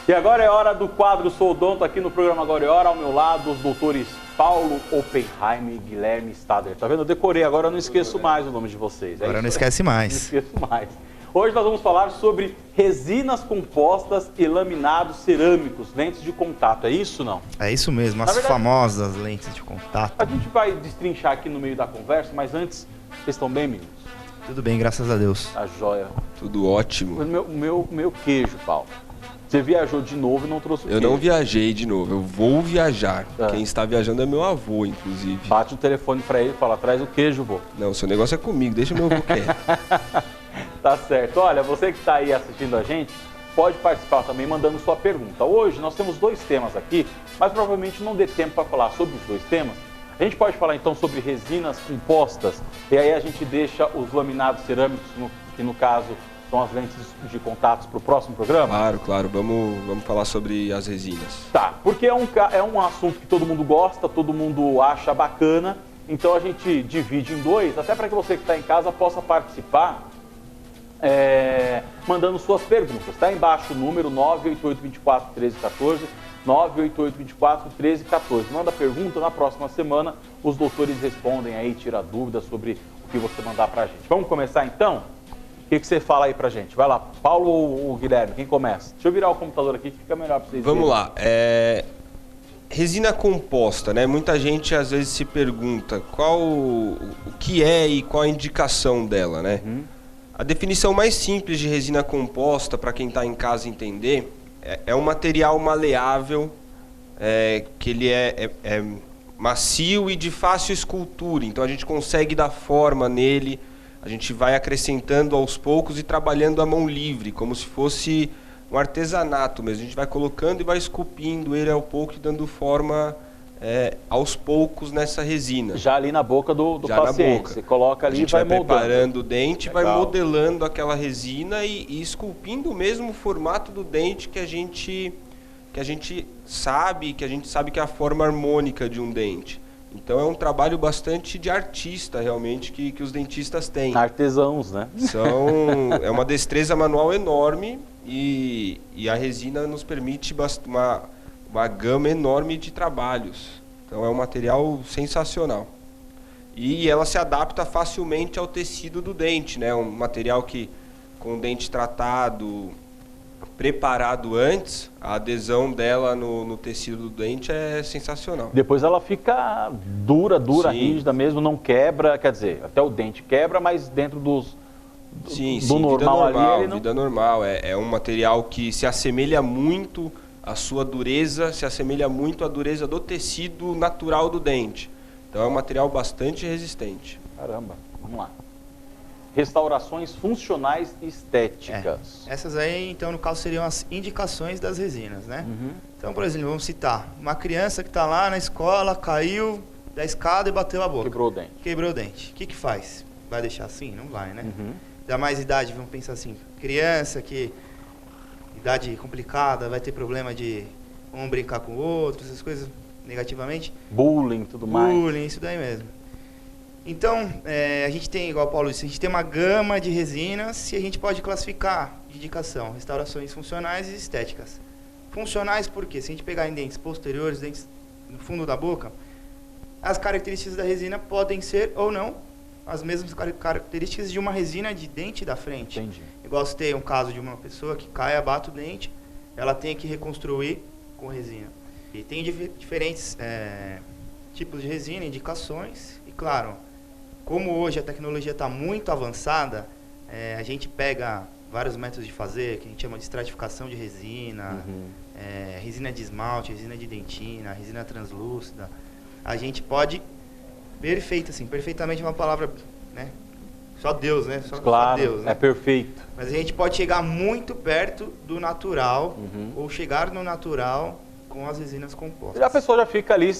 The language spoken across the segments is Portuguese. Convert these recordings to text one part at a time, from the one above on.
E agora é hora do quadro Sou Odonto aqui no programa Agora é Hora. Ao meu lado, os doutores Paulo Oppenheim e Guilherme Stader. Tá vendo? Eu decorei, agora eu não esqueço mais o nome de vocês. Agora não esquece mais. Não esqueço mais. Hoje nós vamos falar sobre resinas compostas e laminados cerâmicos, lentes de contato. É isso, não? É isso mesmo, as famosas lentes de contato. A gente vai destrinchar aqui no meio da conversa, mas antes, vocês estão bem, meninos? Tudo bem, graças a Deus. Tá joia. Tudo ótimo. Meu queijo, Paulo. Você viajou de novo e não trouxe o queijo. Eu não viajei de novo, eu vou viajar. Tá. Quem está viajando é meu avô, inclusive. Bate o telefone pra ele e fala, traz o queijo, vô. Não, seu negócio é comigo, deixa meu avô quieto. Tá certo. Olha, você que está aí assistindo a gente, pode participar também mandando sua pergunta. Hoje nós temos dois temas aqui, mas provavelmente não dê tempo para falar sobre os dois temas. A gente pode falar então sobre resinas compostas, e aí a gente deixa os laminados cerâmicos, que no caso são as lentes de contatos, para o próximo programa? Claro, vamos falar sobre as resinas. Tá, porque é um assunto que todo mundo gosta, todo mundo acha bacana, então a gente divide em dois, até para que você que está em casa possa participar, mandando suas perguntas. Está embaixo o número 988-24-1314, 988-24-1314. Manda pergunta, na próxima semana os doutores respondem aí, tira dúvidas sobre o que você mandar pra gente. Vamos começar então? O que você fala aí pra gente? Vai lá, Paulo ou Guilherme, quem começa? Deixa eu virar o computador aqui que fica melhor pra vocês verem. Vamos lá, resina composta, né? Muita gente às vezes se pergunta o que é e qual a indicação dela, né? A definição mais simples de resina composta, para quem está em casa entender, é um material maleável, que ele é macio e de fácil escultura. Então a gente consegue dar forma nele, a gente vai acrescentando aos poucos e trabalhando à mão livre, como se fosse um artesanato mesmo. A gente vai colocando e vai esculpindo ele ao pouco e dando forma aos poucos nessa resina. Já ali na boca do paciente, na boca. Você coloca ali e vai moldando. Preparando o dente, Legal. vai modelando aquela resina e esculpindo mesmo o formato do dente que a gente sabe que é a forma harmônica de um dente. Então é um trabalho bastante de artista realmente que os dentistas têm. Artesãos, né? É uma destreza manual enorme e a resina nos permite uma gama enorme de trabalhos. Então é um material sensacional. E ela se adapta facilmente ao tecido do dente, né? Um material que, com o dente tratado, preparado antes, a adesão dela no tecido do dente é sensacional. Depois ela fica dura, Sim. rígida mesmo, não quebra, quer dizer, até o dente quebra, mas dentro do normal ali ele não... Vida normal. É um material que se assemelha muito à sua dureza, se assemelha muito à dureza do tecido natural do dente. Então é um material bastante resistente. Caramba, vamos lá. Restaurações funcionais e estéticas. Essas aí, então, no caso, seriam as indicações das resinas, né? Então, por exemplo, vamos citar uma criança que está lá na escola, caiu da escada e bateu a boca. Quebrou o dente. O que faz? Vai deixar assim? Não vai, né? Dá mais idade, vamos pensar assim, criança que, idade complicada, vai ter problema de um brincar com o outro, essas coisas negativamente. Bullying, tudo mais. Bullying, isso daí mesmo. Então, a gente tem, igual o Paulo disse, a gente tem uma gama de resinas e a gente pode classificar de indicação, restaurações funcionais e estéticas. Funcionais porque, se a gente pegar em dentes posteriores, dentes no fundo da boca, as características da resina podem ser ou não as mesmas características de uma resina de dente da frente. Entendi. Igual se tem um caso de uma pessoa que cai, abate o dente, ela tem que reconstruir com resina. E tem diferentes tipos de resina, indicações, e claro, como hoje a tecnologia está muito avançada, a gente pega vários métodos de fazer, que a gente chama de estratificação de resina, resina de esmalte, resina de dentina, resina translúcida. A gente pode, perfeitamente é uma palavra, né? Só Deus, né? Só Deus, né? É perfeito. Mas a gente pode chegar muito perto do natural, ou chegar no natural com as resinas compostas. E a pessoa já fica ali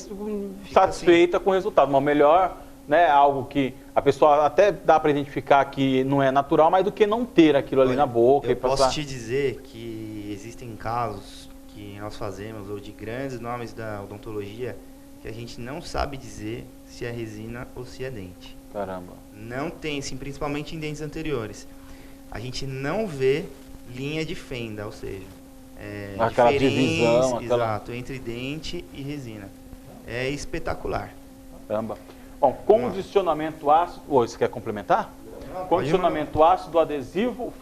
satisfeita com o resultado. Mas melhor, né, algo que a pessoa até dá para identificar que não é natural, mas do que não ter aquilo ali na boca. Eu posso te dizer que existem casos que nós fazemos, ou de grandes nomes da odontologia, que a gente não sabe dizer se é resina ou se é dente. Caramba. Não tem, sim, principalmente em dentes anteriores. A gente não vê linha de fenda, ou seja, Aquela diferença, divisão, exato, entre dente e resina. É espetacular. Caramba. Bom, condicionamento ácido. Você quer complementar? Condicionamento ácido adesivo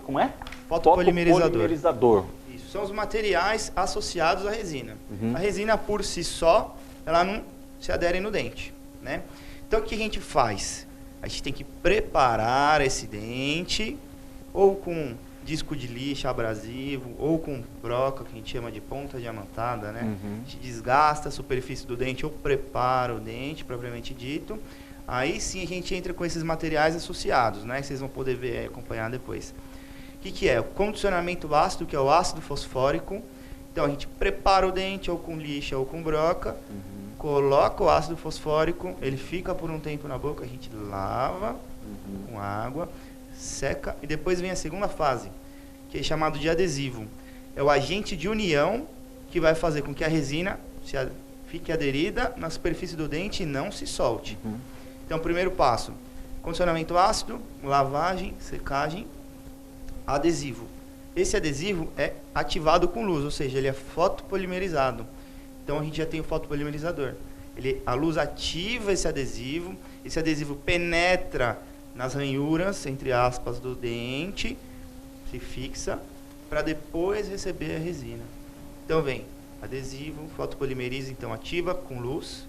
como é? Fotopolimerizador. Isso, são os materiais associados à resina. A resina por si só, ela não se adere no dente, né? Então o que a gente faz? A gente tem que preparar esse dente, ou com disco de lixa abrasivo, ou com broca, que a gente chama de ponta diamantada, né? A gente desgasta a superfície do dente, ou prepara o dente, propriamente dito. Aí sim a gente entra com esses materiais associados, né? Que vocês vão poder ver e acompanhar depois. O que é? O condicionamento ácido, que é o ácido fosfórico. Então a gente prepara o dente, ou com lixa, ou com broca, coloca o ácido fosfórico, ele fica por um tempo na boca, a gente lava com água, seca, e depois vem a segunda fase, que é chamado de adesivo. É o agente de união que vai fazer com que a resina fique aderida na superfície do dente e não se solte. Então, primeiro passo, condicionamento ácido, lavagem, secagem, adesivo. Esse adesivo é ativado com luz, ou seja, ele é fotopolimerizado. Então, a gente já tem o fotopolimerizador. A luz ativa esse adesivo penetra nas ranhuras, entre aspas, do dente, se fixa, para depois receber a resina. Então, vem adesivo, fotopolimeriza, então ativa com luz,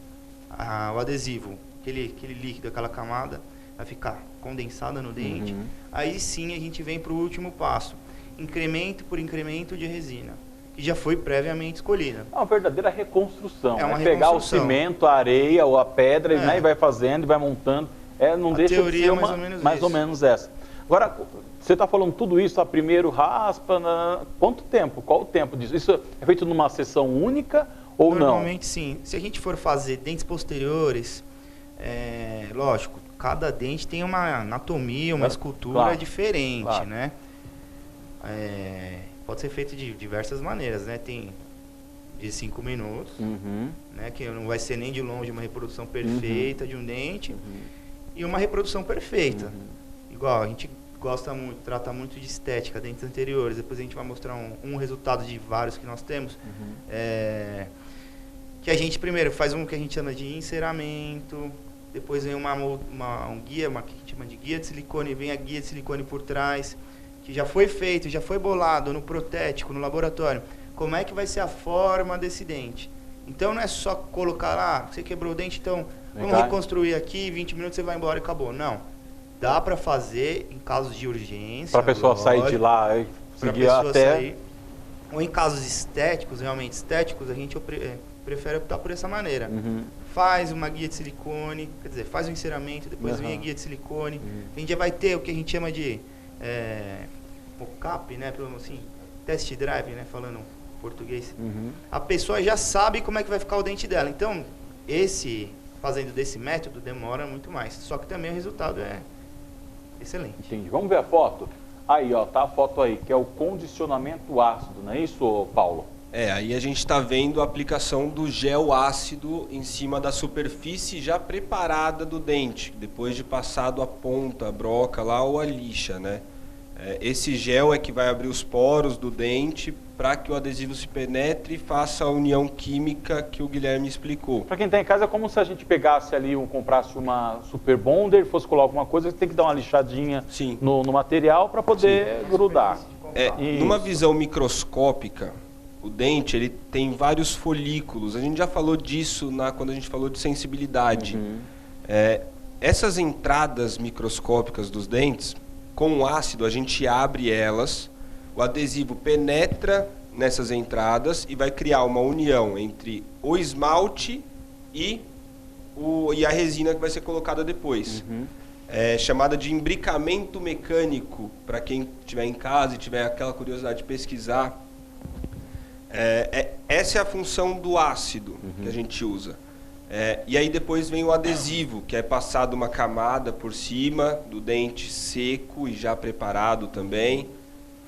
o adesivo, aquele líquido, aquela camada, vai ficar condensada no dente. Aí sim a gente vem para o último passo, incremento por incremento de resina, que já foi previamente escolhida. É uma verdadeira reconstrução. É uma pegar o reconstrução. cimento, a areia ou a pedra, né, e vai fazendo, e vai montando. Não deixa de ser mais ou menos essa. Agora, você está falando tudo isso, primeiro raspa, quanto tempo? Qual o tempo disso? Isso é feito numa sessão única ou não? Normalmente sim. Se a gente for fazer dentes posteriores, lógico, cada dente tem uma anatomia, uma escultura diferente, né? Pode ser feito de diversas maneiras, né? Tem de 5 minutos, né? Que não vai ser nem de longe uma reprodução perfeita de um dente, e uma reprodução perfeita. Igual, a gente gosta muito, trata muito de estética, dentes anteriores. Depois a gente vai mostrar um resultado de vários que nós temos. Que a gente primeiro faz um que a gente chama de enceramento, depois vem um guia, que a gente chama de guia de silicone, vem a guia de silicone por trás, que já foi feito, já foi bolado no protético, no laboratório. Como é que vai ser a forma desse dente? Então não é só colocar lá, você quebrou o dente, então vamos reconstruir aqui, 20 minutos você vai embora e acabou. Não. Dá para fazer em casos de urgência. Para a pessoa sair de lá e seguir até... Ou em casos estéticos, realmente estéticos, a gente prefere optar por essa maneira. Faz uma guia de silicone, quer dizer, faz um enceramento, depois vem a guia de silicone. A gente já vai ter o que a gente chama de mock-up, né? Assim, test drive, né? Falando português. A pessoa já sabe como é que vai ficar o dente dela. Então, fazendo desse método demora muito mais. Só que também o resultado é excelente. Entendi. Vamos ver a foto? Aí, ó, tá a foto aí, que é o condicionamento ácido, não é isso, Paulo? Aí a gente está vendo a aplicação do gel ácido em cima da superfície já preparada do dente, depois de passado a ponta, a broca lá ou a lixa, né? Esse gel é que vai abrir os poros do dente para que o adesivo se penetre e faça a união química que o Guilherme explicou. Para quem está em casa, é como se a gente pegasse ali, comprasse uma Super Bonder, fosse colocar alguma coisa, tem que dar uma lixadinha no material para poder grudar. Numa visão microscópica, o dente ele tem vários folículos. A gente já falou disso quando a gente falou de sensibilidade. Essas entradas microscópicas dos dentes, com o ácido a gente abre elas, o adesivo penetra nessas entradas e vai criar uma união entre o esmalte e a resina que vai ser colocada depois. Chamada de imbricamento mecânico, para quem estiver em casa e tiver aquela curiosidade de pesquisar. Essa é a função do ácido que a gente usa. E aí depois vem o adesivo, que é passado uma camada por cima do dente seco e já preparado também.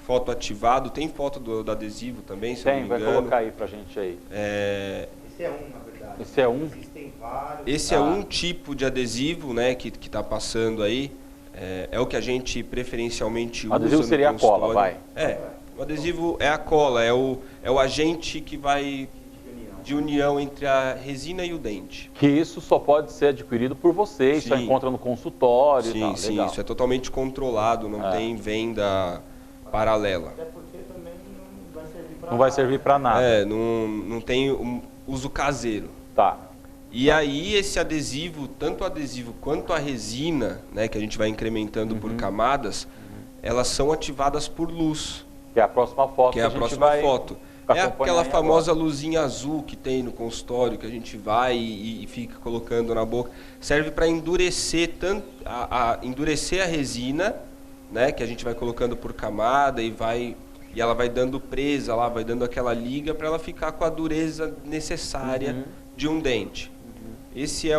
Foto ativado, tem foto do adesivo também, se não me engano. Vai colocar aí pra gente aí. Esse é na verdade. Esse é um? Existem vários. Esse é um tipo de adesivo, né, que está passando aí. É o que a gente preferencialmente usa. O adesivo seria a cola, vai. O O adesivo é a cola, é o agente que vai de união entre a resina e o dente. Que isso só pode ser adquirido por vocês, só encontra no consultório e tal. Sim, Legal. isso é totalmente controlado, não tem venda paralela. Até porque também não vai servir para Não vai servir para nada. Não tem uso caseiro. Tá. E aí esse adesivo, tanto o adesivo quanto a resina, né, que a gente vai incrementando por camadas, elas são ativadas por luz. Que é a próxima foto Que é a gente próxima vai foto. É acompanhar aquela aí famosa luzinha azul que tem no consultório, que a gente vai e fica colocando na boca. Serve para endurecer endurecer a resina, né, que a gente vai colocando por camada e ela vai dando presa lá, vai dando aquela liga para ela ficar com a dureza necessária de um dente. Esse é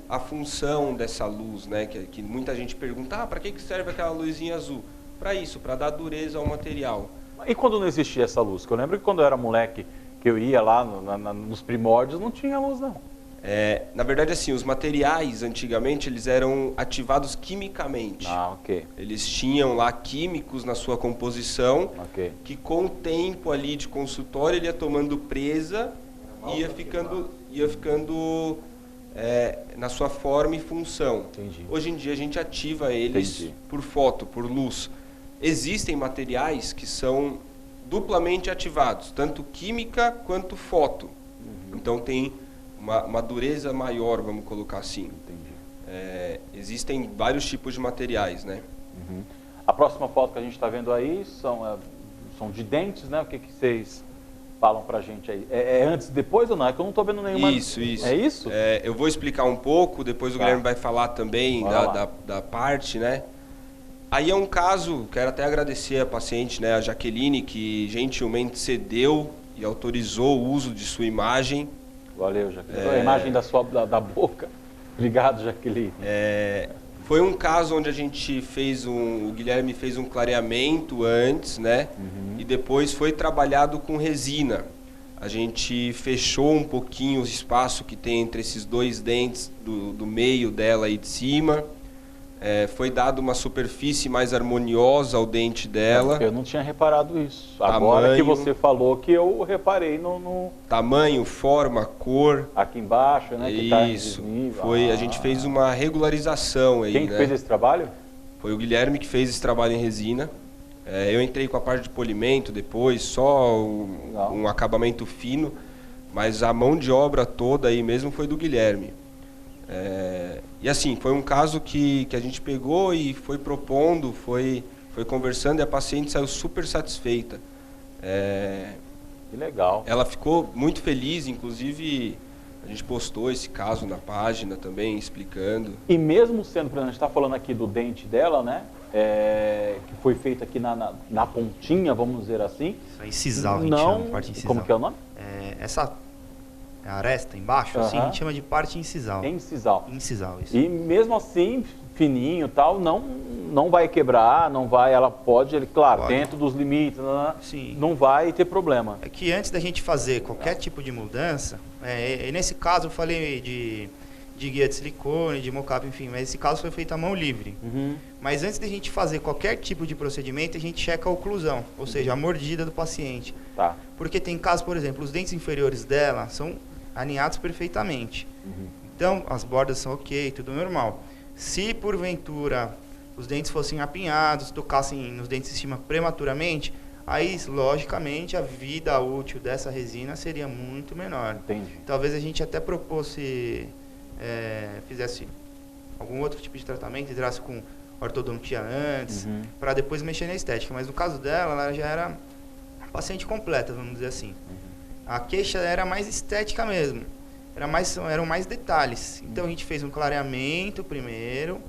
a função dessa luz, né, que muita gente pergunta, para que serve aquela luzinha azul? Para isso, para dar dureza ao material. E quando não existia essa luz? Que eu lembro que quando eu era moleque, que eu ia lá nos primórdios, não tinha luz não. Na verdade, assim, os materiais antigamente eles eram ativados quimicamente. Ah, ok. Eles tinham lá químicos na sua composição, que com o tempo ali de consultório ele ia tomando presa e ia ficando na sua forma e função. Entendi. Hoje em dia a gente ativa eles por foto, por luz. Existem materiais que são duplamente ativados, tanto química quanto foto. Então tem uma dureza maior, vamos colocar assim. Entendi. Existem vários tipos de materiais, né? A próxima foto que a gente está vendo aí são de dentes, né? O que vocês falam pra gente aí? É antes e depois ou não? É que eu não estou vendo nenhuma... Isso. É isso? Eu vou explicar um pouco, depois o Guilherme vai falar também da parte, né? Aí é um caso, quero até agradecer a paciente, né, a Jaqueline, que gentilmente cedeu e autorizou o uso de sua imagem. Valeu, Jaqueline. A imagem da boca. Obrigado, Jaqueline. Foi um caso onde a gente o Guilherme fez um clareamento antes, né? E depois foi trabalhado com resina. A gente fechou um pouquinho o espaço que tem entre esses dois dentes do meio dela e de cima. Foi dado uma superfície mais harmoniosa ao dente dela. Eu não tinha reparado isso. Agora que você falou que eu reparei no... Tamanho, forma, cor. Aqui embaixo, né? Isso. A gente fez uma regularização aí. Quem fez esse trabalho? Foi o Guilherme que fez esse trabalho em resina. Eu entrei com a parte de polimento depois, só um acabamento fino. Mas a mão de obra toda aí mesmo foi do Guilherme. E assim, foi um caso que a gente pegou e foi propondo, foi conversando e a paciente saiu super satisfeita. Que legal. Ela ficou muito feliz, inclusive a gente postou esse caso na página também, explicando. E mesmo sendo, por exemplo, a gente está falando aqui do dente dela, né? Que foi feito aqui na pontinha, vamos dizer assim. Isso é incisal, a gente chama, parte incisal. Como que é o nome? Essa aresta embaixo, assim, a gente chama de parte incisal. Incisal. Incisal, isso. E mesmo assim, fininho e tal, não vai quebrar, ela pode, claro, dentro dos limites, não vai ter problema. É que antes da gente fazer qualquer tipo de mudança, nesse caso eu falei de guia de silicone, de mocap, enfim, mas esse caso foi feito à mão livre. Mas antes da gente fazer qualquer tipo de procedimento, a gente checa a oclusão, ou seja, a mordida do paciente. Tá. Porque tem casos, por exemplo, os dentes inferiores dela são alinhados perfeitamente. Então, as bordas são ok, tudo normal. Se, porventura, os dentes fossem apinhados, tocassem nos dentes de cima prematuramente, aí, logicamente, a vida útil dessa resina seria muito menor. Entendi. Talvez a gente até fizesse algum outro tipo de tratamento, entrasse com ortodontia antes, para depois mexer na estética. Mas no caso dela, ela já era paciente completa, vamos dizer assim. A queixa era mais estética mesmo, eram mais detalhes. Então a gente fez um clareamento primeiro,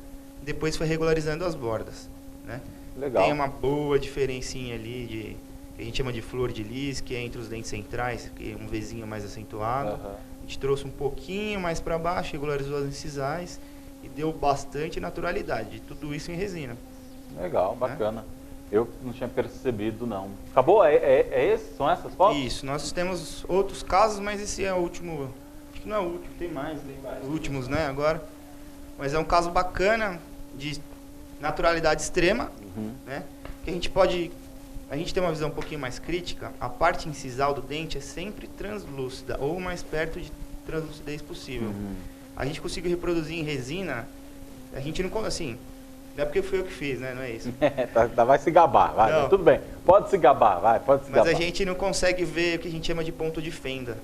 depois foi regularizando as bordas, né? Legal. Tem uma boa diferencinha ali que a gente chama de flor de lis, que é entre os dentes centrais, que é um Vzinho mais acentuado. A gente trouxe um pouquinho mais para baixo, regularizou as incisais e deu bastante naturalidade. Tudo isso em resina. Legal, bacana. Eu não tinha percebido, não. Acabou? São essas fotos? Isso, nós temos outros casos, mas esse é o último. Acho que não é o último, tem mais. Os últimos, né, agora. Mas é um caso bacana, de naturalidade extrema, né? Que a gente pode a gente tem uma visão um pouquinho mais crítica, a parte incisal do dente é sempre translúcida, ou mais perto de translucidez possível. A gente conseguiu reproduzir em resina, a gente não, assim, não é porque foi eu que fiz, né? Não é isso. Vai se gabar, vai. Não. Tudo bem. Pode se gabar, vai, pode se Mas gabar. a gente não consegue ver o que a gente chama de ponto de fenda.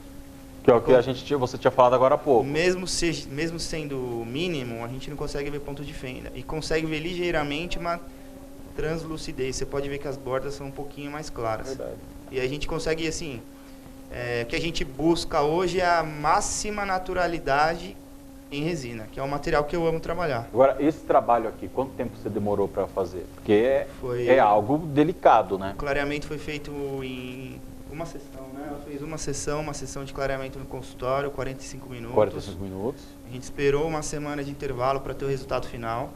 Que é o que você tinha falado agora há pouco. Mesmo sendo mínimo, a gente não consegue ver ponto de fenda. E consegue ver ligeiramente uma translucidez. Você pode ver que as bordas são um pouquinho mais claras. Verdade. E a gente consegue, assim, o que a gente busca hoje é a máxima naturalidade em resina, que é um material que eu amo trabalhar. Agora, esse trabalho aqui, quanto tempo você demorou para fazer? Porque Foi- é algo delicado, né? O clareamento foi feito em uma sessão, né? Ela fez uma sessão de clareamento no consultório, 45 minutos. 45 minutos. A gente esperou uma semana de intervalo para ter o resultado final.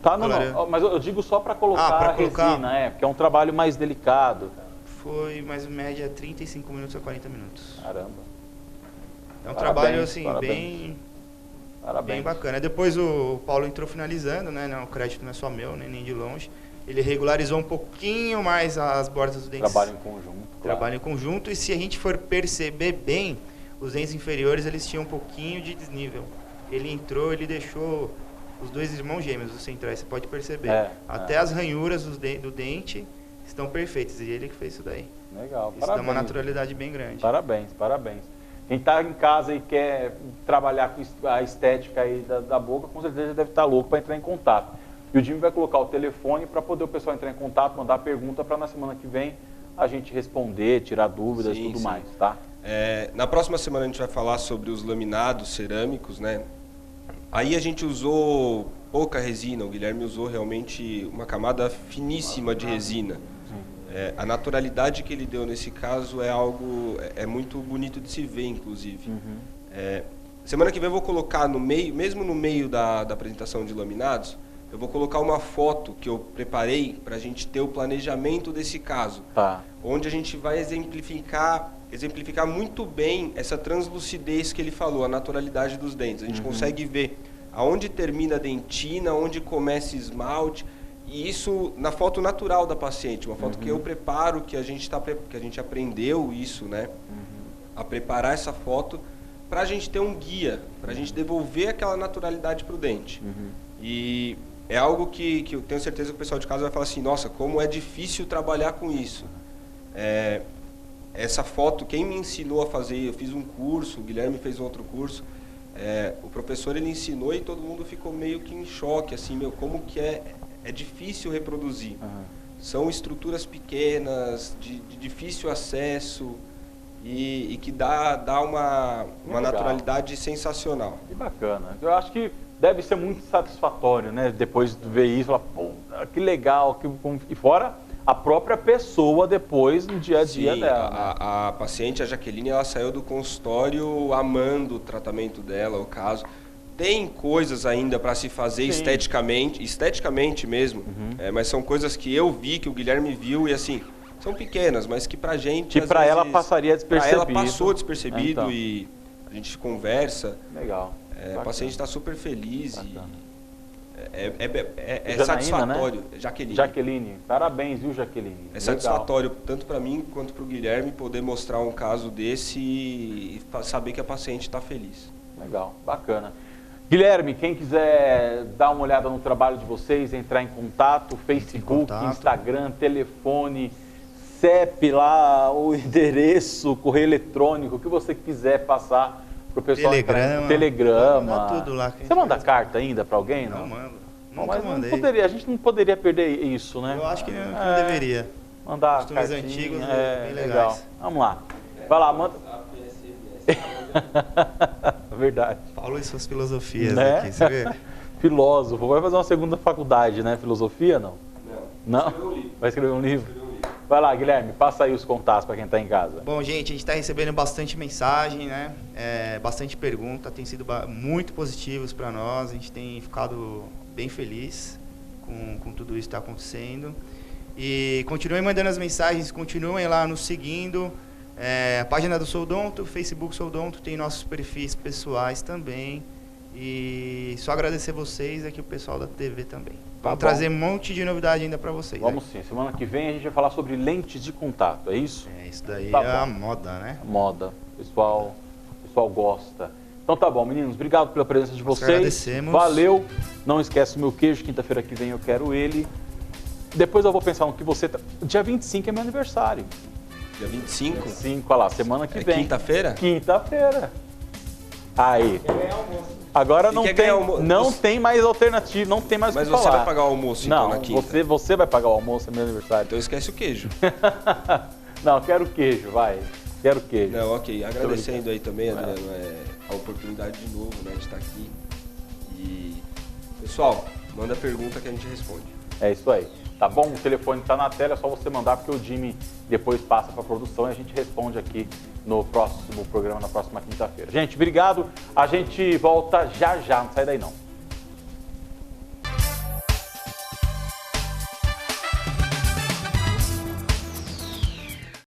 Tá, não, Claro. não. Mas eu digo só para colocar pra a colocar? resina, porque é um trabalho mais delicado. Foi mais em média 35 minutos a 40 minutos. Caramba. É um Parabéns, trabalho assim parabéns. bem Parabéns. bacana. Depois o Paulo entrou finalizando, né? Não, o crédito não é só meu, nem de longe. Ele regularizou um pouquinho mais as bordas dos dentes. Trabalho em conjunto. Claro. Trabalho em conjunto. E se a gente for perceber bem, os dentes inferiores eles tinham um pouquinho de desnível. Ele entrou, ele deixou os dois irmãos gêmeos, os centrais, você pode perceber. Até as ranhuras do dente estão perfeitas. E ele que fez isso daí. Legal. Isso dá uma naturalidade bem grande. Parabéns, parabéns. Quem está em casa e quer trabalhar com a estética aí da boca, com certeza deve estar louco para entrar em contato. E o Jimmy vai colocar o telefone para poder o pessoal entrar em contato, mandar pergunta para na semana que vem a gente responder, tirar dúvidas e tudo mais, tá? Na próxima semana a gente vai falar sobre os laminados cerâmicos, né? Aí a gente usou pouca resina, o Guilherme usou realmente uma camada finíssima de resina. A naturalidade que ele deu nesse caso é algo muito bonito de se ver, inclusive. Semana que vem eu vou colocar no meio, mesmo no meio da apresentação de laminados, eu vou colocar uma foto que eu preparei para a gente ter o planejamento desse caso, onde a gente vai exemplificar muito bem essa translucidez que ele falou, a naturalidade dos dentes. A gente consegue ver aonde termina a dentina, onde começa esmalte. E isso na foto natural da paciente, uma foto que eu preparo, que a gente aprendeu isso, né? A preparar essa foto para a gente ter um guia, para a gente devolver aquela naturalidade para o dente. E é algo que eu tenho certeza que o pessoal de casa vai falar assim, nossa, como é difícil trabalhar com isso. Essa foto, quem me ensinou a fazer, eu fiz um curso, o Guilherme fez outro curso, o professor ele ensinou e todo mundo ficou meio que em choque, assim, como que é difícil reproduzir. São estruturas pequenas, de difícil acesso e que dá uma naturalidade sensacional. Que bacana. Eu acho que deve ser muito satisfatório, né? Depois de ver isso, falar, pô, que legal. E fora a própria pessoa depois no dia a dia dela. A paciente, a Jaqueline, ela saiu do consultório amando o tratamento dela, o caso. Tem coisas ainda para se fazer esteticamente mesmo, mas são coisas que eu vi, que o Guilherme viu e assim, são pequenas, mas que pra gente... Que pra ela passaria despercebido. Pra ela passou despercebido e a gente conversa. Legal. A paciente está super feliz e é Janaína, satisfatório. né? Jaqueline. Jaqueline, parabéns, viu, Jaqueline? É satisfatório tanto para mim quanto para o Guilherme poder mostrar um caso desse e saber que a paciente está feliz. Legal, bacana. Guilherme, quem quiser dar uma olhada no trabalho de vocês, entrar em contato, Facebook, Instagram, telefone, CEP lá, o endereço, correio eletrônico, o que você quiser passar para o pessoal. Telegrama. Tudo lá. Você manda carta ainda para alguém? Não mando. Mas a gente não poderia perder isso, né? Eu acho que não deveria. Mandar costumes cartinha, antigos bem legais. Legal. Vamos lá. Vai lá, manda. Verdade. Paulo e suas filosofias, né? Aqui, você vê? Filósofo. Vai fazer uma segunda faculdade, né? Filosofia, não? Não? Vai escrever um livro? Vai lá, Guilherme, passa aí os contatos para quem está em casa. Bom, gente, a gente está recebendo bastante mensagem, né? Bastante pergunta, tem sido muito positivos para nós. A gente tem ficado bem feliz com tudo isso que está acontecendo. E continuem mandando as mensagens, continuem lá nos seguindo. A página do Soldonto, Facebook Soldonto, tem nossos perfis pessoais também. E só agradecer vocês aqui, o pessoal da TV também. Tá Vamos bom. trazer um monte de novidade ainda para vocês. Vamos sim. Semana que vem a gente vai falar sobre lentes de contato, é isso? Isso daí Tá é a bom. moda, né? Moda. O pessoal gosta. Então tá bom, meninos. Obrigado pela presença de Nós vocês. agradecemos. Valeu. Não esquece o meu queijo. Quinta-feira que vem eu quero ele. Depois eu vou pensar no que você... Dia 25 é meu aniversário. Dia 25? 25, olha lá, semana que É vem. quinta-feira? Quinta-feira. Aí. Agora não quer tem, ganhar almo- não você- tem mais alternativa, não tem mais o Mas que você falar. vai pagar o almoço então Não, na quinta? você vai pagar o almoço, é meu aniversário. Então esquece o queijo. Não, quero queijo, vai. Quero queijo. Não, ok. Agradecendo aí também, Adriano, a oportunidade de novo, né, de estar aqui. E, pessoal, manda pergunta que a gente responde. É isso aí. Tá bom? O telefone está na tela, é só você mandar, porque o Jimmy depois passa para a produção e a gente responde aqui no próximo programa, na próxima quinta-feira. Gente, obrigado. A gente volta já já, não sai daí não.